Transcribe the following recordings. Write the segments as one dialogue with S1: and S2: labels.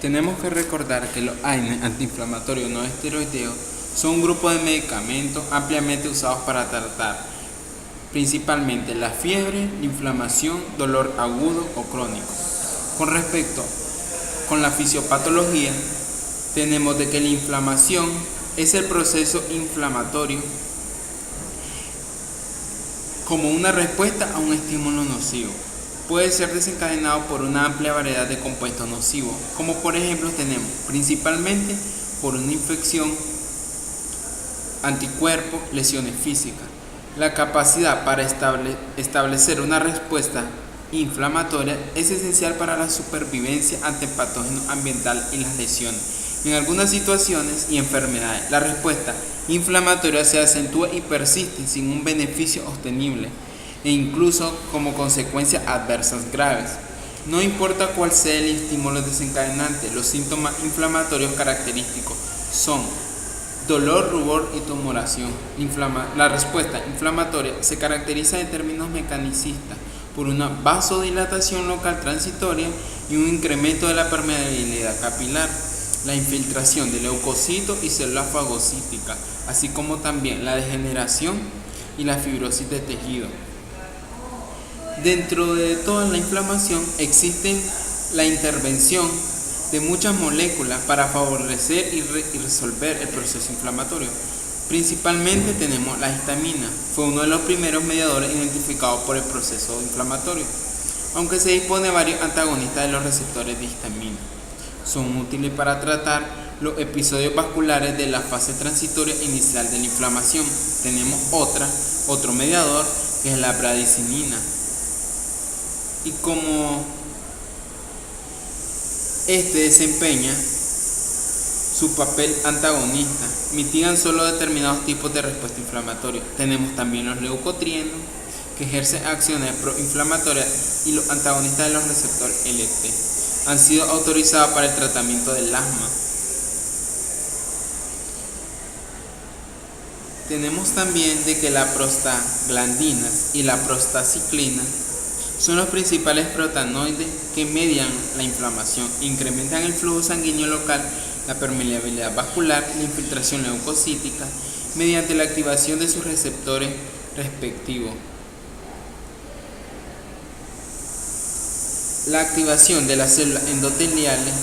S1: Tenemos que recordar que los AINE antiinflamatorios no esteroideos son un grupo de medicamentos ampliamente usados para tratar principalmente la fiebre, la inflamación, dolor agudo o crónico. Con respecto con la fisiopatología, tenemos de que la inflamación es el proceso inflamatorio como una respuesta a un estímulo nocivo. Puede ser desencadenado por una amplia variedad de compuestos nocivos, como por ejemplo tenemos principalmente por una infección, anticuerpos, lesiones físicas. La capacidad para establecer una respuesta inflamatoria es esencial para la supervivencia ante patógenos ambientales y las lesiones. En algunas situaciones y enfermedades, la respuesta inflamatoria se acentúa y persiste sin un beneficio sostenible e incluso como consecuencias adversas graves. No importa cuál sea el estímulo desencadenante, los síntomas inflamatorios característicos son dolor, rubor y tumoración. La respuesta inflamatoria se caracteriza en términos mecanicistas por una vasodilatación local transitoria y un incremento de la permeabilidad capilar, la infiltración de leucocitos y células fagocíticas, así como también la degeneración y la fibrosis de tejido. Dentro de toda la inflamación existe la intervención de muchas moléculas para favorecer y resolver el proceso inflamatorio. Principalmente tenemos la histamina, fue uno de los primeros mediadores identificados por el proceso inflamatorio, aunque se dispone de varios antagonistas de los receptores de histamina. Son útiles para tratar los episodios vasculares de la fase transitoria inicial de la inflamación. Tenemos otro mediador que es la bradicinina. Y como este desempeña su papel antagonista, mitigan solo determinados tipos de respuesta inflamatoria. Tenemos también los leucotrienos, que ejercen acciones proinflamatorias, y los antagonistas de los receptores LT han sido autorizados para el tratamiento del asma. Tenemos también de que la prostaglandinas y la prostaciclina son los principales prostanoides que median la inflamación, incrementan el flujo sanguíneo local, la permeabilidad vascular, la infiltración leucocítica, mediante la activación de sus receptores respectivos. La activación de las células endoteliales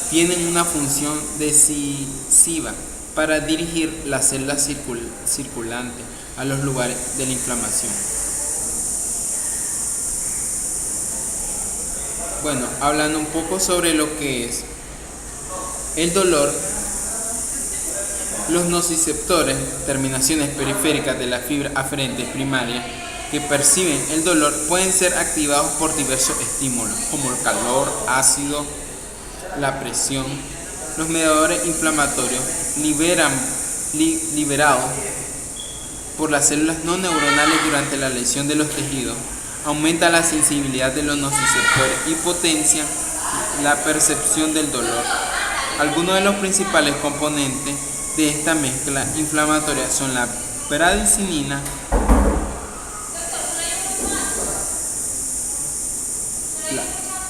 S1: tiene una función decisiva para dirigir las células circulantes a los lugares de la inflamación. Bueno, hablando un poco sobre lo que es el dolor, los nociceptores, terminaciones periféricas de la fibra aferente primaria que perciben el dolor, pueden ser activados por diversos estímulos, como el calor, ácido, la presión. Los mediadores inflamatorios liberados por las células no neuronales durante la lesión de los tejidos aumenta la sensibilidad de los nociceptores y potencia la percepción del dolor. Algunos de los principales componentes de esta mezcla inflamatoria son la bradicinina, la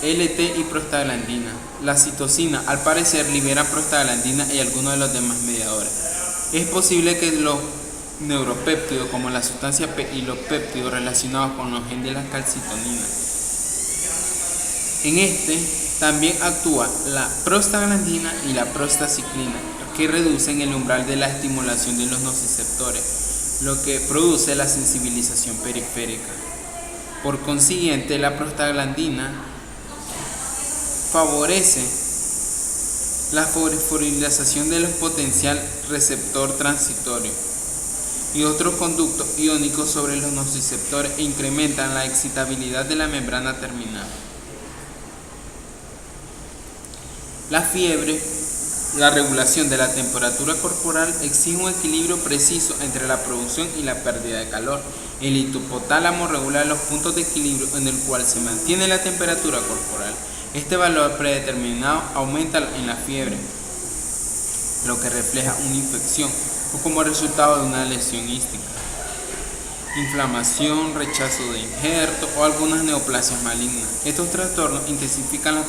S1: LT y prostaglandina. La citosina, al parecer, libera prostaglandina y algunos de los demás mediadores. Es posible que los neuropéptidos, como la sustancia P y los péptidos relacionados con los genes de la calcitonina. En este también actúa la prostaglandina y la prostaciclina, que reducen el umbral de la estimulación de los nociceptores, lo que produce la sensibilización periférica. Por consiguiente, la prostaglandina favorece la fosforilización del potencial receptor transitorio y otros conductos iónicos sobre los nociceptores e incrementan la excitabilidad de la membrana terminal. La fiebre, la regulación de la temperatura corporal, exige un equilibrio preciso entre la producción y la pérdida de calor. El hipotálamo regula los puntos de equilibrio en el cual se mantiene la temperatura corporal. Este valor predeterminado aumenta en la fiebre, lo que refleja una infección o como resultado de una lesión ística, inflamación, rechazo de injerto o algunas neoplasias malignas. Estos trastornos intensifican la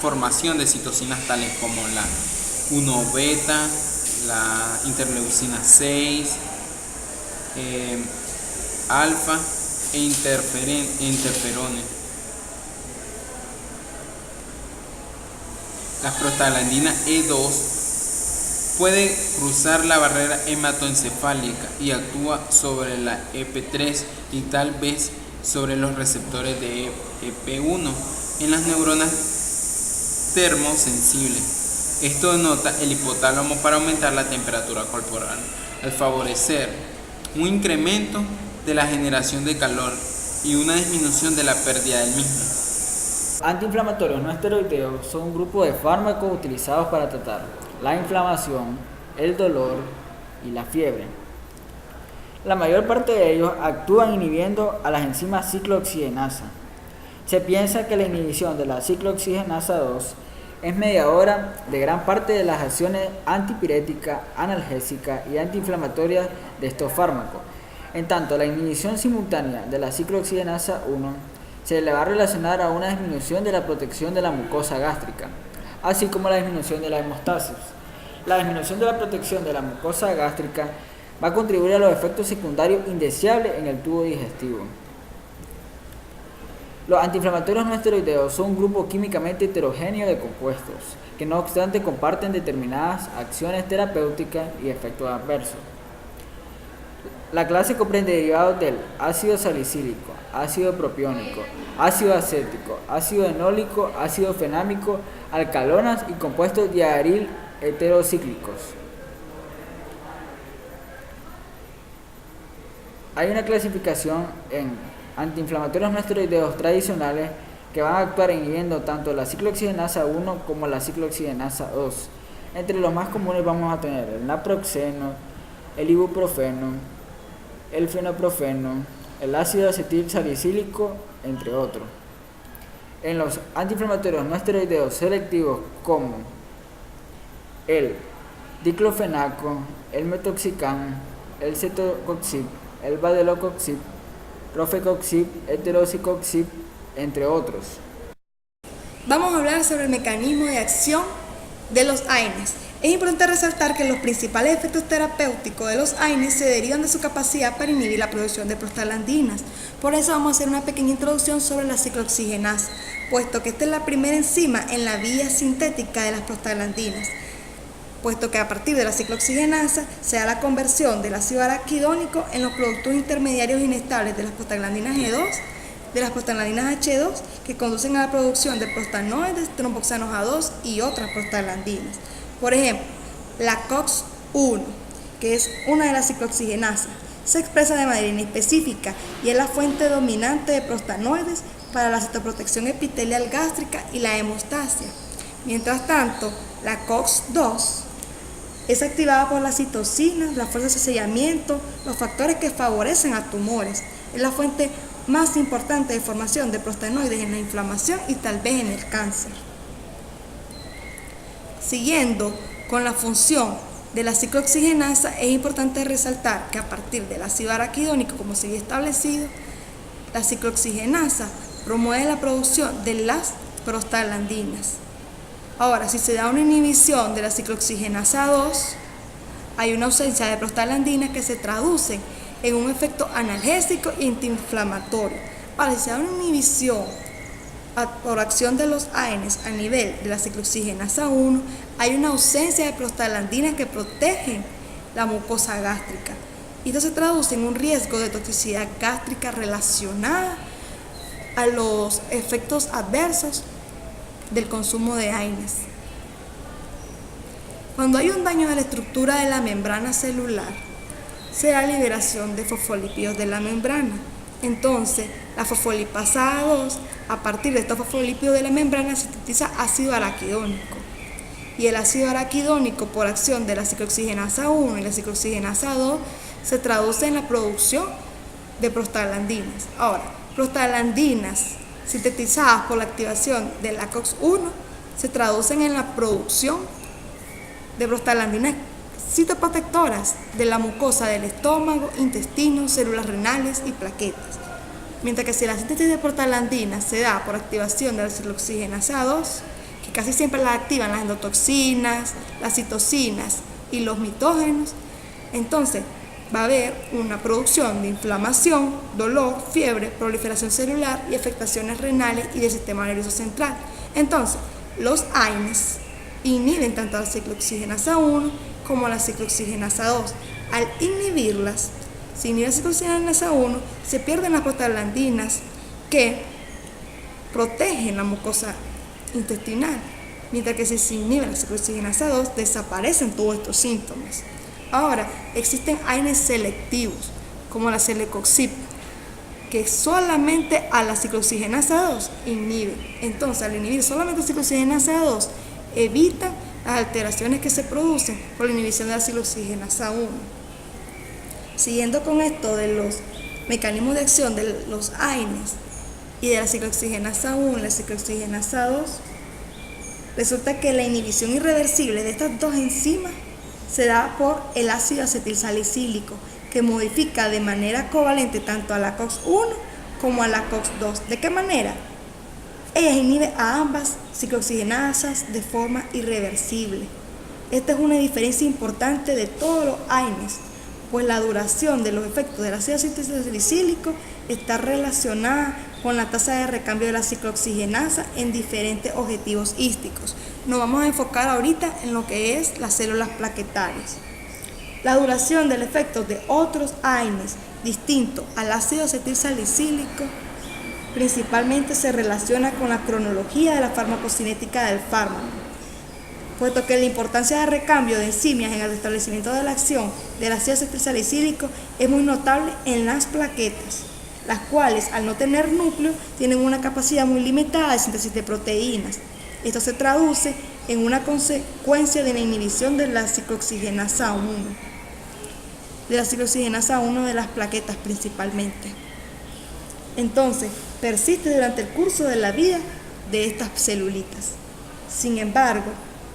S1: formación de citocinas tales como la 1-beta, la interleucina 6, alfa e interferones. La prostaglandina E2 puede cruzar la barrera hematoencefálica y actúa sobre la EP3 y tal vez sobre los receptores de EP1 en las neuronas termosensibles. Esto denota el hipotálamo para aumentar la temperatura corporal, al favorecer un incremento de la generación de calor y una disminución de la pérdida del mismo.
S2: Antiinflamatorios no esteroideos son un grupo de fármacos utilizados para tratar la inflamación, el dolor y la fiebre. La mayor parte de ellos actúan inhibiendo a las enzimas ciclooxigenasa. Se piensa que la inhibición de la ciclooxigenasa 2 es mediadora de gran parte de las acciones antipiréticas, analgésicas y antiinflamatorias de estos fármacos. En tanto, la inhibición simultánea de la ciclooxigenasa 1 se le va a relacionar a una disminución de la protección de la mucosa gástrica, así como la disminución de la hemostasis. La disminución de la protección de la mucosa gástrica va a contribuir a los efectos secundarios indeseables en el tubo digestivo. Los antiinflamatorios no esteroideos son un grupo químicamente heterogéneo de compuestos, que no obstante comparten determinadas acciones terapéuticas y efectos adversos. La clase comprende derivados del ácido salicílico, ácido propiónico, ácido acético, ácido enólico, ácido fenámico, alcalonas y compuestos diaril heterocíclicos. Hay una clasificación en antiinflamatorios no esteroideos tradicionales que van a actuar inhibiendo tanto la ciclooxigenasa 1 como la ciclooxigenasa 2. Entre los más comunes vamos a tener el naproxeno, el ibuprofeno, el fenoprofeno, el ácido acetil salicílico, entre otros. En los antiinflamatorios no esteroideos selectivos como el diclofenaco, el metoxicam, el cetocoxib, el valdecoxib, rofecoxib, heterocicoxib, entre otros.
S3: Vamos a hablar sobre el mecanismo de acción de los AINES. Es importante resaltar que los principales efectos terapéuticos de los AINES se derivan de su capacidad para inhibir la producción de prostaglandinas. Por eso vamos a hacer una pequeña introducción sobre la ciclooxigenasa, puesto que esta es la primera enzima en la vía sintética de las prostaglandinas, puesto que a partir de la ciclooxigenasa se da la conversión del ácido araquidónico en los productos intermediarios inestables de las prostaglandinas E2, de las prostaglandinas H2, que conducen a la producción de prostanoides, tromboxanos A2 y otras prostaglandinas. Por ejemplo, la COX-1, que es una de las ciclooxigenasas, se expresa de manera inespecífica y es la fuente dominante de prostanoides para la citoprotección epitelial gástrica y la hemostasia. Mientras tanto, la COX-2 es activada por las citocinas, las fuerzas de sellamiento, los factores que favorecen a tumores. Es la fuente más importante de formación de prostanoides en la inflamación y tal vez en el cáncer. Siguiendo con la función de la ciclooxigenasa, es importante resaltar que a partir del ácido araquidónico, como se había establecido, la ciclooxigenasa promueve la producción de las prostaglandinas. Ahora, si se da una inhibición de la ciclooxigenasa 2, hay una ausencia de prostaglandinas que se traducen en un efecto analgésico e antiinflamatorio. Ahora, si se da una inhibición por acción de los AINES a nivel de la ciclooxigenasa 1, hay una ausencia de prostaglandinas que protegen la mucosa gástrica. Y esto se traduce en un riesgo de toxicidad gástrica relacionada a los efectos adversos del consumo de AINES. Cuando hay un daño a la estructura de la membrana celular, se da liberación de fosfolípidos de la membrana. Entonces, la fosfolipasa 2, a partir de estos fosfolípidos de la membrana, sintetiza ácido araquidónico. Y el ácido araquidónico, por acción de la ciclooxigenasa 1 y la ciclooxigenasa 2, se traduce en la producción de prostaglandinas. Ahora, prostaglandinas sintetizadas por la activación de la COX-1 se traducen en la producción de prostaglandinas citoprotectoras de la mucosa del estómago, intestino, células renales y plaquetas. Mientras que si la síntesis de prostaglandinas se da por activación de la ciclooxigenasa 2, que casi siempre las activan las endotoxinas, las citocinas y los mitógenos, entonces va a haber una producción de inflamación, dolor, fiebre, proliferación celular y afectaciones renales y del sistema nervioso central. Entonces, los AINES inhiben tanto la ciclooxigenasa 1 como la ciclooxigenasa 2. Al inhibirlas, si inhibe la ciclooxigenasa 1, se pierden las prostaglandinas que protegen la mucosa intestinal, mientras que si se inhibe la ciclooxigenasa 2, desaparecen todos estos síntomas. Ahora, existen AINES selectivos, como la celecoxib, que solamente a la ciclooxigenasa 2 inhibe. Entonces, al inhibir solamente la ciclooxigenasa 2, evita las alteraciones que se producen por la inhibición de la ciclooxigenasa 1. Siguiendo con esto de los mecanismos de acción de los AINES y de la ciclooxigenasa 1 y la ciclooxigenasa 2, resulta que la inhibición irreversible de estas dos enzimas se da por el ácido acetilsalicílico, que modifica de manera covalente tanto a la COX-1 como a la COX-2. ¿De qué manera? Ella inhibe a ambas ciclooxigenasas de forma irreversible. Esta es una diferencia importante de todos los AINES, pues la duración de los efectos del ácido acetilsalicílico está relacionada con la tasa de recambio de la ciclooxigenasa en diferentes objetivos hísticos. Nos vamos a enfocar ahorita en lo que es las células plaquetarias. La duración del efecto de otros AINES distinto al ácido acetilsalicílico principalmente se relaciona con la cronología de la farmacocinética del fármaco, puesto que la importancia de recambio de enzimas en el restablecimiento de la acción del ácido acetilsalicílico es muy notable en las plaquetas, las cuales al no tener núcleo tienen una capacidad muy limitada de síntesis de proteínas. Esto se traduce en una consecuencia de la inhibición de la ciclooxigenasa 1, de las plaquetas principalmente. Entonces, persiste durante el curso de la vida de estas celulitas. Sin embargo,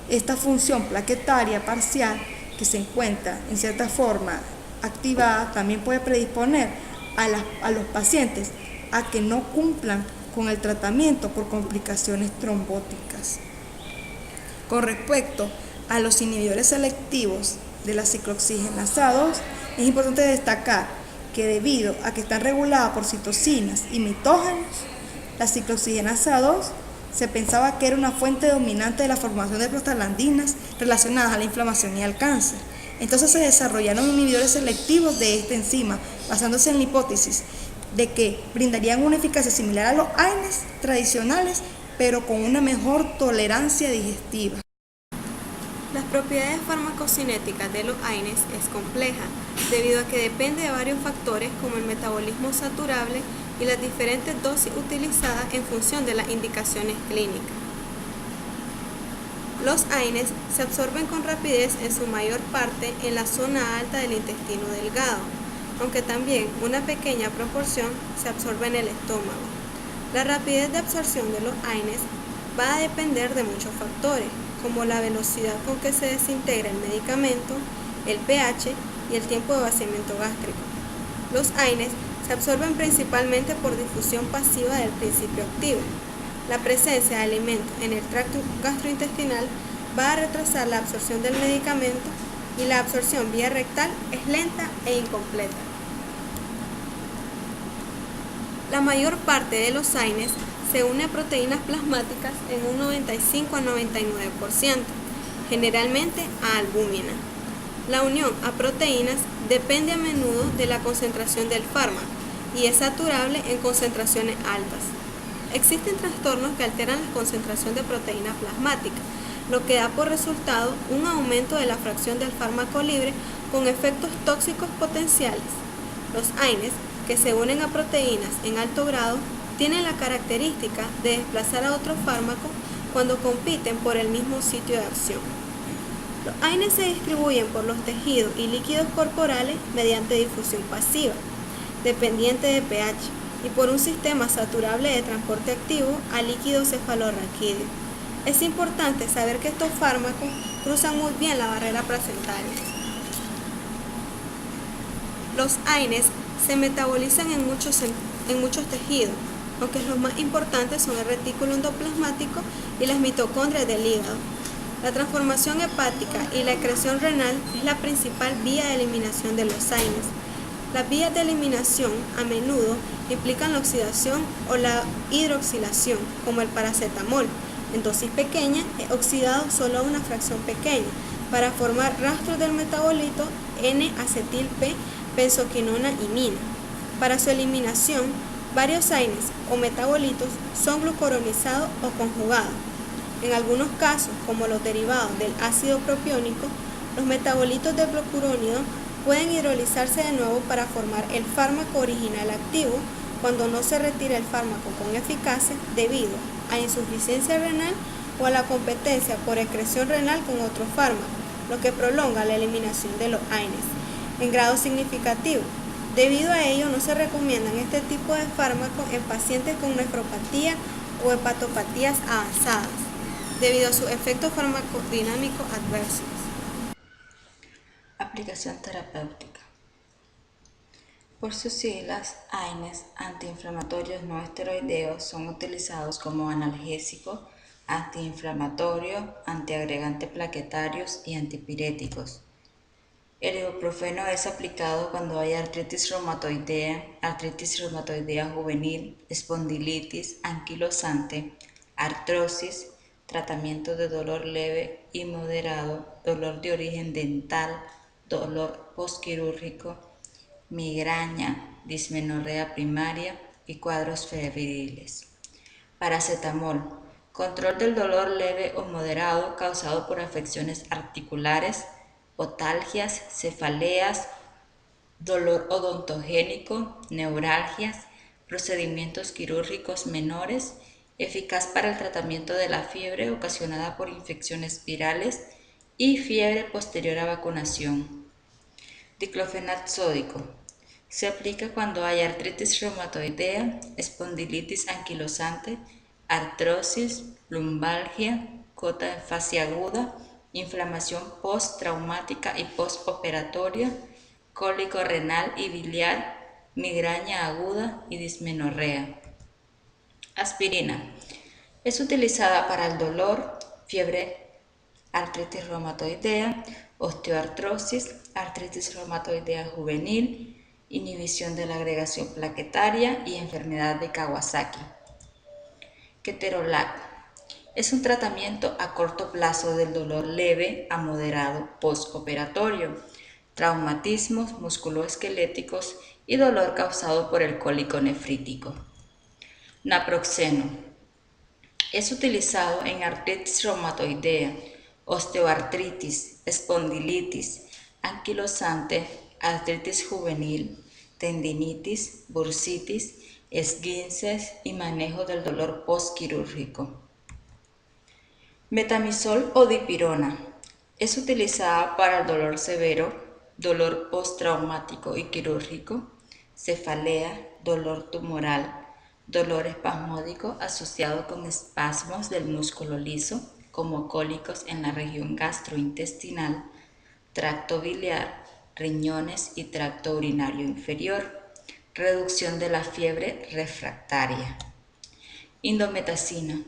S3: esta función plaquetaria parcial que se encuentra en cierta forma activada también puede predisponer a los pacientes a que no cumplan con el tratamiento por complicaciones trombóticas. Con respecto a los inhibidores selectivos de la ciclooxigenasa 2, es importante destacar que debido a que están reguladas por citocinas y mitógenos, la ciclooxigenasa 2 se pensaba que era una fuente dominante de la formación de prostaglandinas relacionadas a la inflamación y al cáncer. Entonces se desarrollaron inhibidores selectivos de esta enzima, basándose en la hipótesis de que brindarían una eficacia similar a los AINES tradicionales, pero con una mejor tolerancia digestiva.
S4: Las propiedades farmacocinéticas de los AINES es compleja, debido a que depende de varios factores como el metabolismo saturable y las diferentes dosis utilizadas en función de las indicaciones clínicas. Los AINES se absorben con rapidez en su mayor parte en la zona alta del intestino delgado, aunque también una pequeña proporción se absorbe en el estómago. La rapidez de absorción de los AINES va a depender de muchos factores, como la velocidad con que se desintegra el medicamento, el pH y el tiempo de vaciamiento gástrico. Los AINES se absorben principalmente por difusión pasiva del principio activo. La presencia de alimentos en el tracto gastrointestinal va a retrasar la absorción del medicamento y la absorción vía rectal es lenta e incompleta. La mayor parte de los AINES se une a proteínas plasmáticas en un 95 a 99%, generalmente a albúmina. La unión a proteínas depende a menudo de la concentración del fármaco y es saturable en concentraciones altas. Existen trastornos que alteran la concentración de proteína plasmática, lo que da por resultado un aumento de la fracción del fármaco libre con efectos tóxicos potenciales. Los AINES, que se unen a proteínas en alto grado, tienen la característica de desplazar a otros fármacos cuando compiten por el mismo sitio de acción. Los AINES se distribuyen por los tejidos y líquidos corporales mediante difusión pasiva, dependiente de pH, y por un sistema saturable de transporte activo a líquido cefalorraquídeo. Es importante saber que estos fármacos cruzan muy bien la barrera placentaria. Los AINES se metabolizan en muchos tejidos, aunque los más importantes son el retículo endoplasmático y las mitocondrias del hígado. La transformación hepática y la excreción renal es la principal vía de eliminación de los AINES. Las vías de eliminación a menudo implican la oxidación o la hidroxilación, como el paracetamol. En dosis pequeñas es oxidado solo a una fracción pequeña para formar rastros del metabolito N-acetil-P-benzoquinona imina. Para su eliminación, varios AINES o metabolitos son glucuronizados o conjugados. En algunos casos, como los derivados del ácido propiónico, los metabolitos del glucurónido pueden hidrolizarse de nuevo para formar el fármaco original activo cuando no se retira el fármaco con eficacia debido a insuficiencia renal o a la competencia por excreción renal con otro fármaco, lo que prolonga la eliminación de los AINES en grado significativo. Debido a ello, no se recomiendan este tipo de fármacos en pacientes con nefropatía o hepatopatías avanzadas, debido a sus efectos farmacodinámicos adversos.
S5: Aplicación terapéutica. Por sus siglas, AINES, antiinflamatorios no esteroideos, son utilizados como analgésico, antiinflamatorio, antiagregante plaquetarios y antipiréticos. El ibuprofeno es aplicado cuando hay artritis reumatoidea juvenil, espondilitis anquilosante, artrosis, tratamiento de dolor leve y moderado, dolor de origen dental, dolor postquirúrgico, migraña, dismenorrea primaria y cuadros febriles. Paracetamol, control del dolor leve o moderado causado por afecciones articulares, otalgias, cefaleas, dolor odontogénico, neuralgias, procedimientos quirúrgicos menores, eficaz para el tratamiento de la fiebre ocasionada por infecciones virales y fiebre posterior a vacunación. Diclofenac sódico. Se aplica cuando hay artritis reumatoidea, espondilitis anquilosante, artrosis, lumbalgia, gota en fase aguda, inflamación postraumática y postoperatoria, cólico renal y biliar, migraña aguda y dismenorrea. Aspirina. Es utilizada para el dolor, fiebre, artritis reumatoidea, osteoartrosis, artritis reumatoidea juvenil, inhibición de la agregación plaquetaria y enfermedad de Kawasaki. Ketorolac. Es un tratamiento a corto plazo del dolor leve a moderado postoperatorio, traumatismos musculoesqueléticos y dolor causado por el cólico nefrítico. Naproxeno. Es utilizado en artritis reumatoidea, osteoartritis, espondilitis anquilosante, artritis juvenil, tendinitis, bursitis, esguinces y manejo del dolor postquirúrgico. Metamizol o dipirona. Es utilizada para el dolor severo, dolor postraumático y quirúrgico, cefalea, dolor tumoral, dolor espasmódico asociado con espasmos del músculo liso, como cólicos en la región gastrointestinal, tracto biliar, riñones y tracto urinario inferior, reducción de la fiebre refractaria. Indometacina.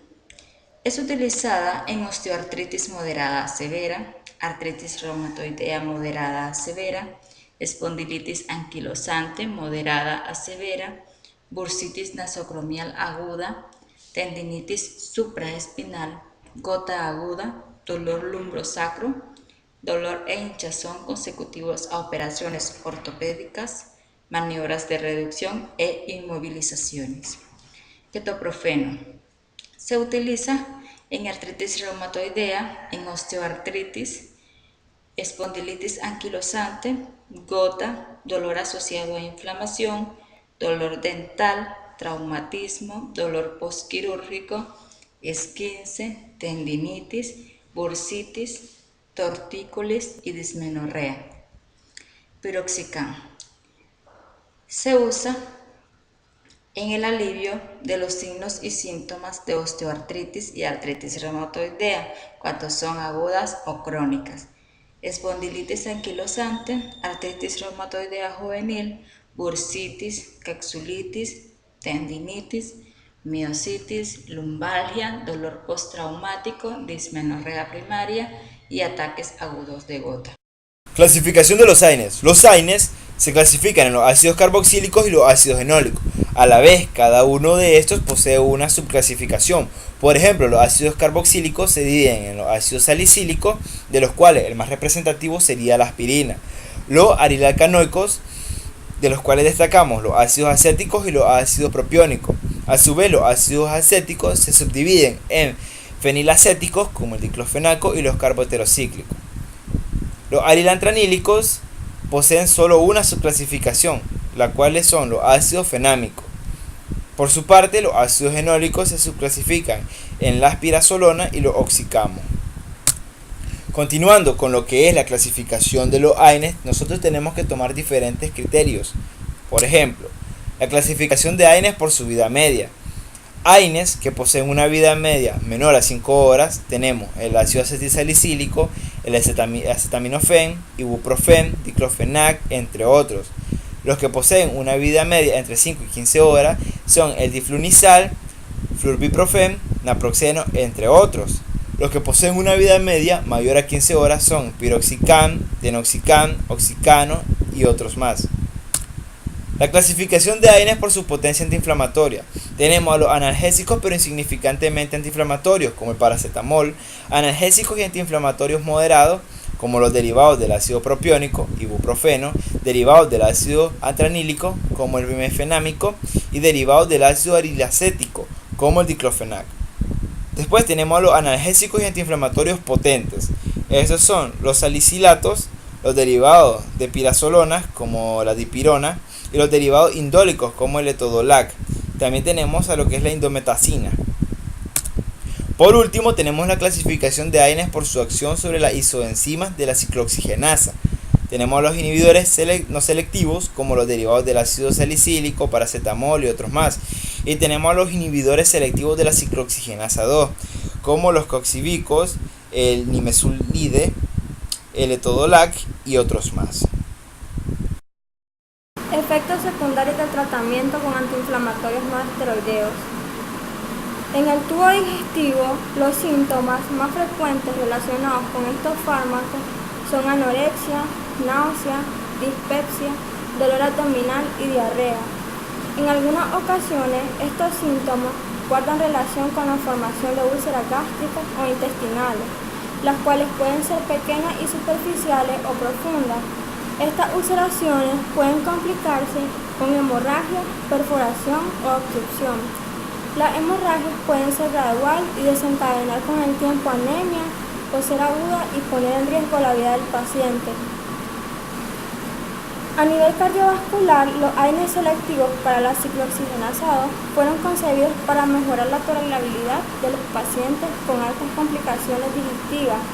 S5: Es utilizada en osteoartritis moderada a severa, artritis reumatoidea moderada a severa, espondilitis anquilosante moderada a severa, bursitis nasocromial aguda, tendinitis supraespinal, gota aguda, dolor lumbrosacro, dolor e hinchazón consecutivos a operaciones ortopédicas, maniobras de reducción e inmovilizaciones. Ketoprofeno. Se utiliza en artritis reumatoidea, en osteoartritis, espondilitis anquilosante, gota, dolor asociado a inflamación, dolor dental, traumatismo, dolor postquirúrgico, esguince, tendinitis, bursitis, tortícolis y dismenorrea. Piroxicam. Se usa en el alivio de los signos y síntomas de osteoartritis y artritis reumatoidea cuando son agudas o crónicas, espondilitis anquilosante, artritis reumatoidea juvenil, bursitis, capsulitis, tendinitis, miositis, lumbalgia, dolor postraumático, dismenorrea primaria y ataques agudos de gota.
S6: Clasificación de los AINES. Los AINES se clasifican en los ácidos carboxílicos y los ácidos enólicos. A la vez, cada uno de estos posee una subclasificación. Por ejemplo, los ácidos carboxílicos se dividen en los ácidos salicílicos, de los cuales el más representativo sería la aspirina. Los arilalcanoicos, de los cuales destacamos los ácidos acéticos y los ácidos propiónicos. A su vez, los ácidos acéticos se subdividen en fenilacéticos, como el diclofenaco, y los carboheterocíclicos. Los arilantranílicos poseen solo una subclasificación, la cual son los ácidos fenámicos. Por su parte, los ácidos enólicos se subclasifican en la aspirazolona y los oxicamos. Continuando con lo que es la clasificación de los AINES, nosotros tenemos que tomar diferentes criterios. Por ejemplo, la clasificación de AINES por su vida media. AINES que poseen una vida media menor a 5 horas, tenemos el ácido acetilsalicílico, el acetaminofén, ibuprofen, diclofenac, entre otros. Los que poseen una vida media entre 5 y 15 horas son el diflunisal, flurbiprofen, naproxeno, entre otros. Los que poseen una vida media mayor a 15 horas son piroxicam, tenoxicam, oxicano y otros más. La clasificación de AINES por su potencia antiinflamatoria. Tenemos a los analgésicos pero insignificantemente antiinflamatorios, como el paracetamol, analgésicos y antiinflamatorios moderados, como los derivados del ácido propiónico, ibuprofeno, derivados del ácido antranílico, como el bimefenámico, y derivados del ácido arilacético, como el diclofenac. Después tenemos a los analgésicos y antiinflamatorios potentes. Estos son los salicilatos, los derivados de pirazolonas, como la dipirona, y los derivados indólicos, como el etodolac. También tenemos a lo que es la indometacina. Por último, tenemos la clasificación de AINES por su acción sobre las isoenzimas de la ciclooxigenasa. Tenemos a los inhibidores no selectivos, como los derivados del ácido salicílico, paracetamol y otros más. Y tenemos a los inhibidores selectivos de la ciclooxigenasa 2, como los coxibicos, el nimesulide, el etodolac y otros más.
S7: Efectos secundarios del tratamiento con antiinflamatorios no esteroideos. En el tubo digestivo, los síntomas más frecuentes relacionados con estos fármacos son anorexia, náusea, dispepsia, dolor abdominal y diarrea. En algunas ocasiones, estos síntomas guardan relación con la formación de úlceras gástricas o intestinales, las cuales pueden ser pequeñas y superficiales o profundas. Estas ulceraciones pueden complicarse con hemorragia, perforación o obstrucción. Las hemorragias pueden ser gradual y desencadenar con el tiempo anemia o ser aguda y poner en riesgo la vida del paciente. A nivel cardiovascular, los AINES selectivos para la ciclooxigenasa 2 fueron concebidos para mejorar la tolerabilidad de los pacientes con altas complicaciones digestivas.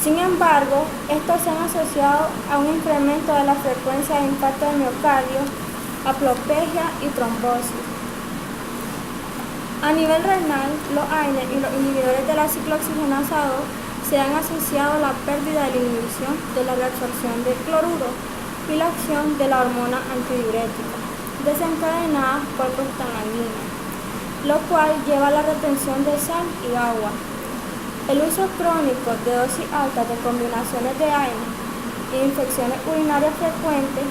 S7: Sin embargo, estos se han asociado a un incremento de la frecuencia de infarto de miocardio, aploplegia y trombosis. A nivel renal, los AINES y los inhibidores de la ciclooxigenasa 2 se han asociado a la pérdida de la inhibición de la reabsorción de cloruro y la acción de la hormona antidiurética, desencadenada por prostaglandina, lo cual lleva a la retención de sal y agua. El uso crónico de dosis altas de combinaciones de AINES e infecciones urinarias frecuentes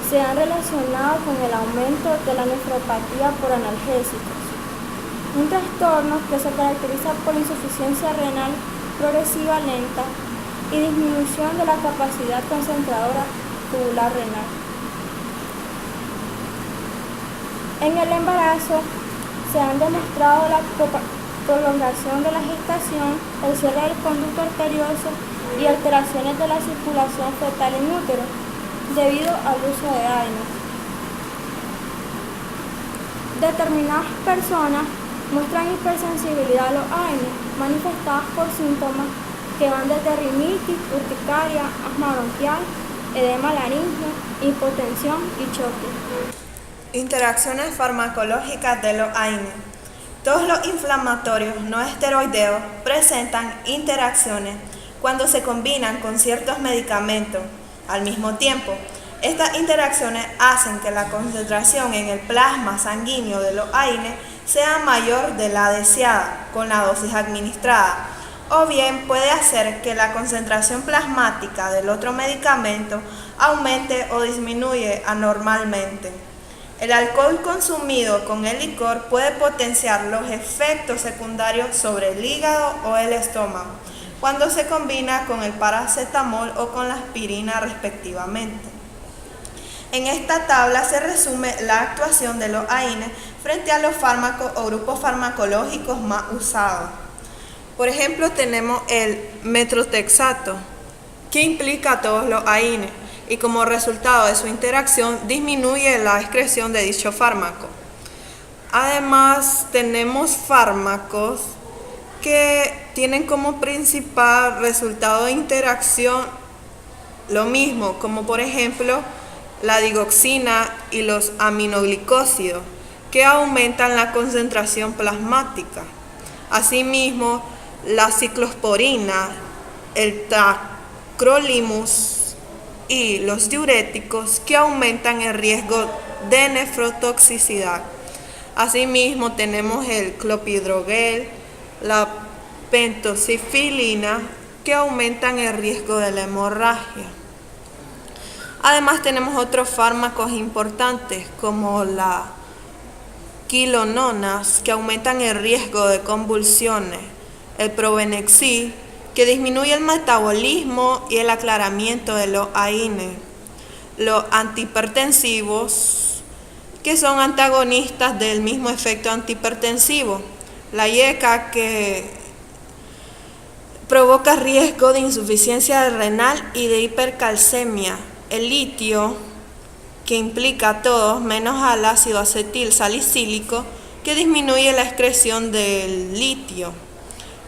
S7: se han relacionado con el aumento de la nefropatía por analgésicos, un trastorno que se caracteriza por insuficiencia renal progresiva lenta y disminución de la capacidad concentradora tubular renal. En el embarazo se han demostrado la prolongación de la gestación, el cierre del conducto arterioso y alteraciones de la circulación fetal en útero debido al uso de AINES. Determinadas personas muestran hipersensibilidad a los AINES manifestadas por síntomas que van desde rinitis, urticaria, asma bronquial, edema laríngeo, hipotensión y choque.
S8: Interacciones farmacológicas de los AINES. Todos los inflamatorios no esteroideos presentan interacciones cuando se combinan con ciertos medicamentos. Al mismo tiempo, Estas interacciones hacen que la concentración en el plasma sanguíneo de los AINES sea mayor de la deseada con la dosis administrada, o bien puede hacer que la concentración plasmática del otro medicamento aumente o disminuye anormalmente. El alcohol consumido con el licor puede potenciar los efectos secundarios sobre el hígado o el estómago, cuando se combina con el paracetamol o con la aspirina respectivamente. En esta tabla se resume la actuación de los AINES frente a los fármacos o grupos farmacológicos más usados.
S9: Por ejemplo, tenemos el metrotexato, que implica a todos los AINES y como resultado de su interacción disminuye la excreción de dicho fármaco. Además, tenemos fármacos que tienen como principal resultado de interacción lo mismo, como por ejemplo la digoxina y los aminoglicósidos, que aumentan la concentración plasmática. Asimismo, la ciclosporina, el tacrolimus y los diuréticos, que aumentan el riesgo de nefrotoxicidad. Asimismo, tenemos el clopidogrel, la pentosifilina, que aumentan el riesgo de la hemorragia. Además, tenemos otros fármacos importantes como la quilononas, que aumentan el riesgo de convulsiones, el probenexid, que disminuye el metabolismo y el aclaramiento de los AINES, los antihipertensivos, que son antagonistas del mismo efecto antihipertensivo, la IECA, que provoca riesgo de insuficiencia renal y de hipercalcemia, el litio, que implica a todos menos al ácido acetil salicílico, que disminuye la excreción del litio,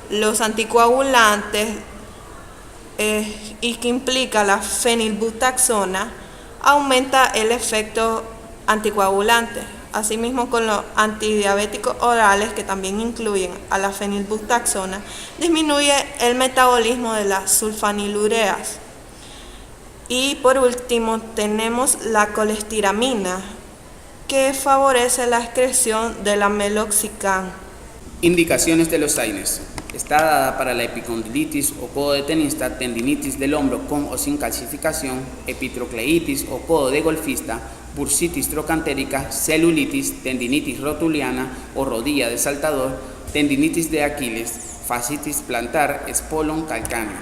S9: los anticoagulantes y que implica la fenilbutaxona, aumenta el efecto anticoagulante. Asimismo, con los antidiabéticos orales, que también incluyen a la fenilbutaxona, disminuye el metabolismo de las sulfanilureas. Y por último tenemos la colestiramina, que favorece la excreción de la meloxicam.
S1: Indicaciones de los AINES. Está dada para la epicondilitis o codo de tenista, tendinitis del hombro con o sin calcificación, epitrocleitis o codo de golfista, bursitis trocantérica, celulitis, tendinitis rotuliana o rodilla de saltador, tendinitis de Aquiles, fascitis plantar, espolón calcáneo.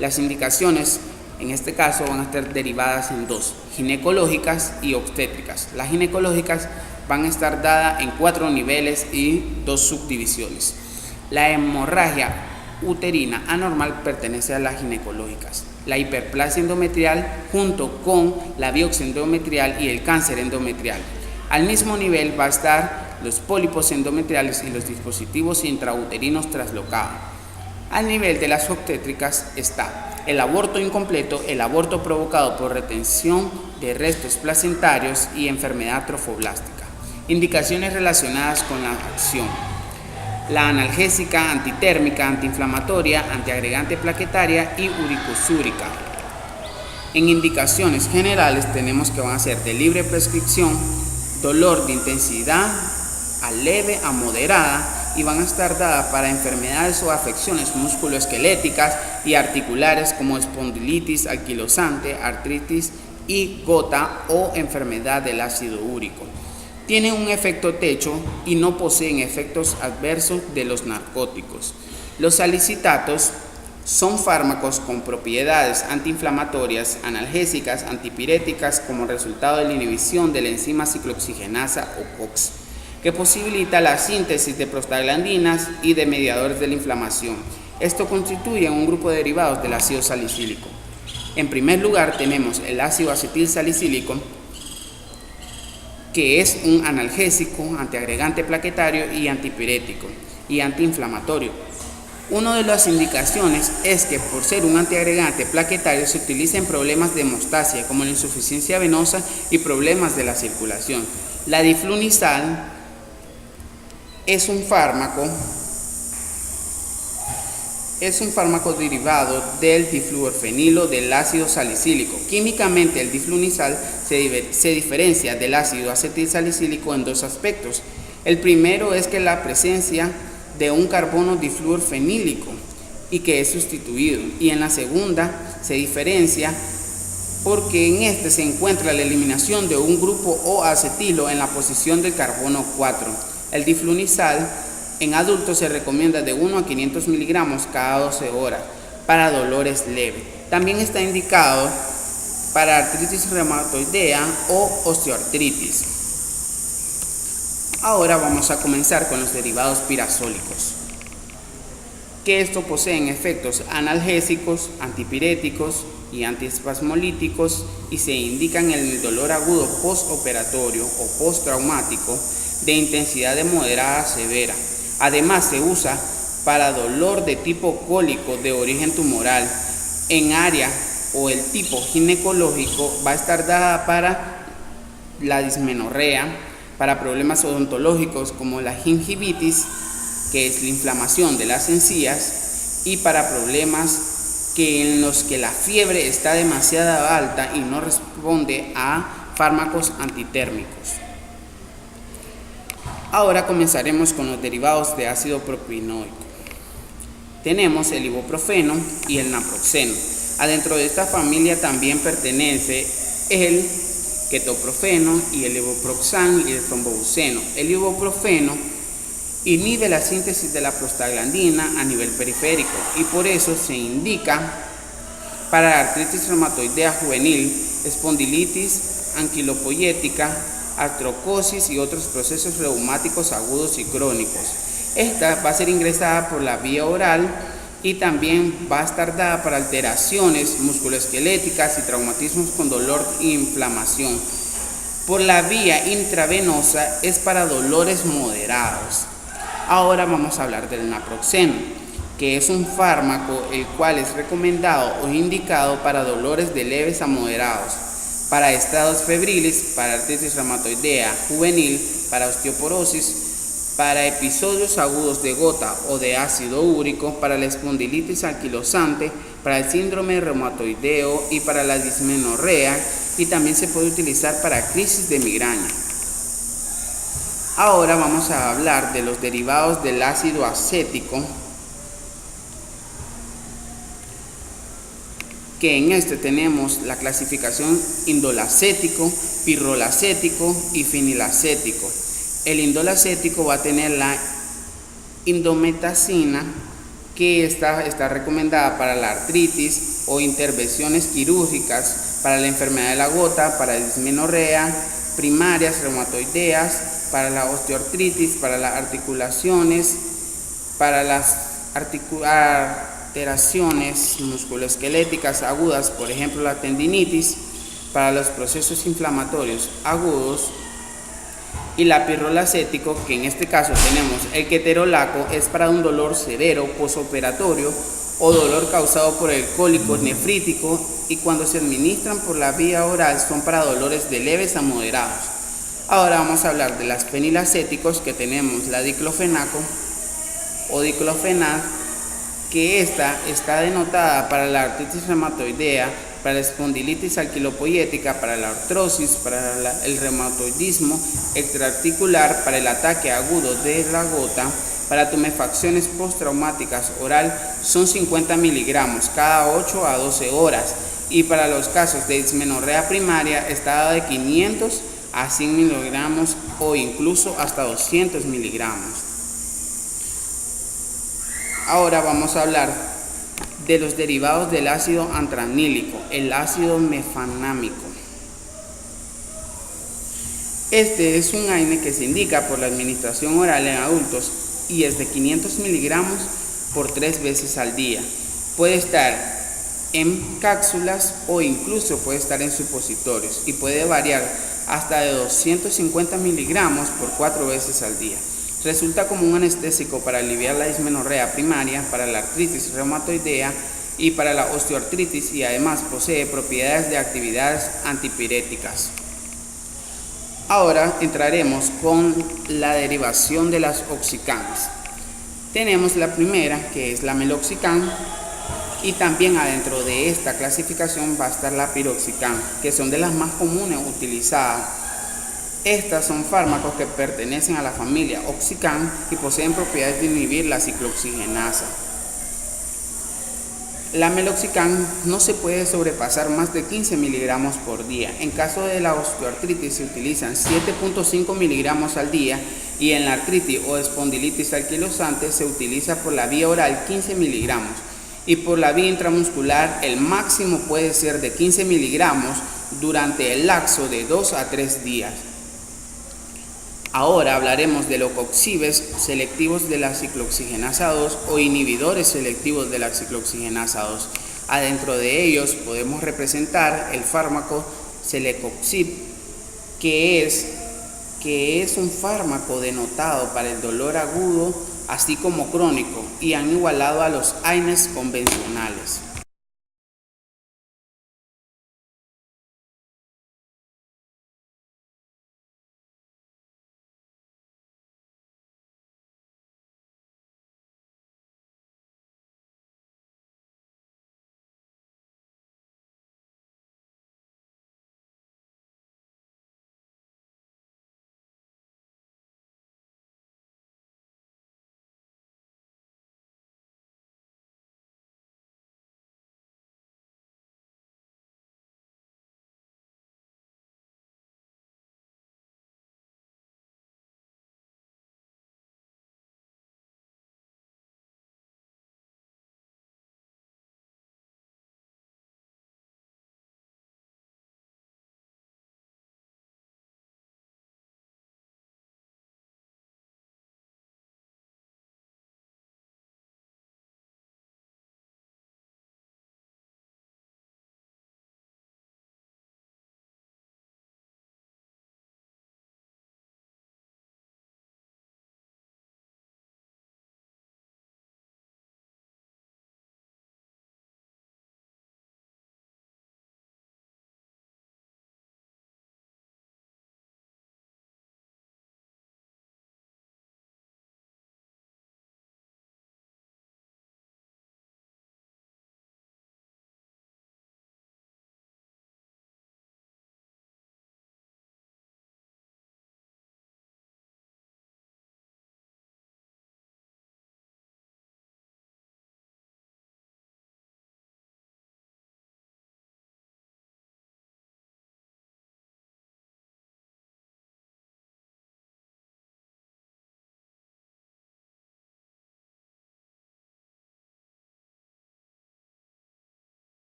S1: Las indicaciones en este caso van a estar derivadas en dos, ginecológicas y obstétricas. Las ginecológicas van a estar dadas en 4 niveles y 2 subdivisiones. La hemorragia uterina anormal pertenece a las ginecológicas. La hiperplasia endometrial junto con la biopsia endometrial y el cáncer endometrial. Al mismo nivel va a estar los pólipos endometriales y los dispositivos intrauterinos traslocados. Al nivel de las obstétricas está el aborto incompleto, el aborto provocado por retención de restos placentarios y enfermedad trofoblástica. Indicaciones relacionadas con la acción. La analgésica, antitérmica, antiinflamatoria, antiagregante plaquetaria y uricosúrica. En indicaciones generales tenemos que van a ser de libre prescripción, dolor de intensidad a leve a moderada, y van a estar dadas para enfermedades o afecciones musculoesqueléticas y articulares como espondilitis anquilosante, artritis y gota o enfermedad del ácido úrico. Tienen un efecto techo y no poseen efectos adversos de los narcóticos. Los salicitatos son fármacos con propiedades antiinflamatorias, analgésicas, antipiréticas como resultado de la inhibición de la enzima ciclooxigenasa o COX, que posibilita la síntesis de prostaglandinas y de mediadores de la inflamación. Esto constituye un grupo de derivados del ácido salicílico. En primer lugar tenemos el ácido acetil salicílico, que es un analgésico, antiagregante plaquetario y antipirético y antiinflamatorio. Una de las indicaciones es que por ser un antiagregante plaquetario se utiliza en problemas de hemostasia como la insuficiencia venosa y problemas de la circulación. La diflunisal es un fármaco es un fármaco derivado del difluorfenilo del ácido salicílico. Químicamente, el diflunisal se diferencia del ácido acetilsalicílico en dos aspectos. El primero es que la presencia de un carbono difluorfenílico y que es sustituido. Y en la segunda se diferencia porque en este se encuentra la eliminación de un grupo O-acetilo en la posición del carbono 4. El diflunisal en adultos se recomienda de 1 a 500 miligramos cada 12 horas para dolores leves. También está indicado para artritis reumatoidea o osteoartritis. Ahora vamos a comenzar con los derivados pirazólicos, que estos poseen efectos analgésicos, antipiréticos y antiespasmolíticos y se indican en el dolor agudo postoperatorio o postraumático de intensidad de moderada a severa. Además se usa para dolor de tipo cólico de origen tumoral en área o el tipo ginecológico. Va a estar dada para la dismenorrea, para problemas odontológicos como la gingivitis, que es la inflamación de las encías, y para problemas en los que la fiebre está demasiado alta y no responde a fármacos antitérmicos. Ahora comenzaremos con los derivados de ácido propinoico. Tenemos el ibuprofeno y el naproxeno. Adentro de esta familia también pertenece el ketoprofeno y el ibuproxan y el trombobuceno. El ibuprofeno inhibe la síntesis de la prostaglandina a nivel periférico y por eso se indica para artritis reumatoidea juvenil, espondilitis anquilopoyética, artrocosis y otros procesos reumáticos agudos y crónicos. Esta va a ser ingresada por la vía oral y también va a estar dada para alteraciones musculoesqueléticas y traumatismos con dolor e inflamación. Por la vía intravenosa es para dolores moderados. Ahora vamos a hablar del naproxeno, que es un fármaco el cual es recomendado o indicado para dolores de leves a moderados, para estados febriles, para artritis reumatoidea juvenil, para osteoporosis, para episodios agudos de gota o de ácido úrico, para la espondilitis anquilosante, para el síndrome reumatoideo y para la dismenorrea, y también se puede utilizar para crisis de migraña. Ahora vamos a hablar de los derivados del ácido acético, que en este tenemos la clasificación indolacético, pirrolacético y fenilacético. El indolacético va a tener la indometacina, que está recomendada para la artritis o intervenciones quirúrgicas, para la enfermedad de la gota, para la dismenorrea primarias reumatoideas, para la osteoartritis, para las articulaciones, para las alteraciones musculoesqueléticas agudas, por ejemplo la tendinitis, para los procesos inflamatorios agudos, y la pirrolacético, que en este caso tenemos el ketorolaco, es para un dolor severo posoperatorio o dolor causado por el cólico nefrítico, y cuando se administran por la vía oral son para dolores de leves a moderados. Ahora vamos a hablar de las fenilacéticos, que tenemos la diclofenaco o diclofenac, que esta está denotada para la artritis reumatoidea, para la espondilitis anquilopoyética, para la artrosis, para el reumatoidismo extraarticular, para el ataque agudo de la gota, para tumefacciones postraumáticas oral son 50 miligramos cada 8 a 12 horas, y para los casos de dismenorrea primaria está dada de 500 a 100 miligramos o incluso hasta 200 miligramos. Ahora vamos a hablar de los derivados del ácido antranílico, el ácido mefanámico. Este es un AINE que se indica por la administración oral en adultos y es de 500 miligramos por 3 veces al día. Puede estar en cápsulas o incluso puede estar en supositorios y puede variar hasta de 250 miligramos por 4 veces al día. Resulta como un anestésico para aliviar la dismenorrea primaria, para la artritis reumatoidea y para la osteoartritis, y además posee propiedades de actividades antipiréticas. Ahora entraremos con la derivación de las oxicans. Tenemos la primera, que es la meloxicam, y también adentro de esta clasificación va a estar la piroxicam, que son de las más comunes utilizadas. Estas son fármacos que pertenecen a la familia oxicam y poseen propiedades de inhibir la ciclooxigenasa. La meloxicam no se puede sobrepasar más de 15 miligramos por día. En caso de la osteoartritis se utilizan 7.5 miligramos al día y en la artritis o espondilitis anquilosante se utiliza por la vía oral 15 miligramos y por la vía intramuscular el máximo puede ser de 15 miligramos durante el lapso de 2 a 3 días. Ahora hablaremos de los coxibes selectivos de la ciclooxigenasa 2 o inhibidores selectivos de la ciclooxigenasa 2. Adentro de ellos podemos representar el fármaco Celecoxib, que es un fármaco denotado para el dolor agudo así como crónico y han igualado a los AINES convencionales.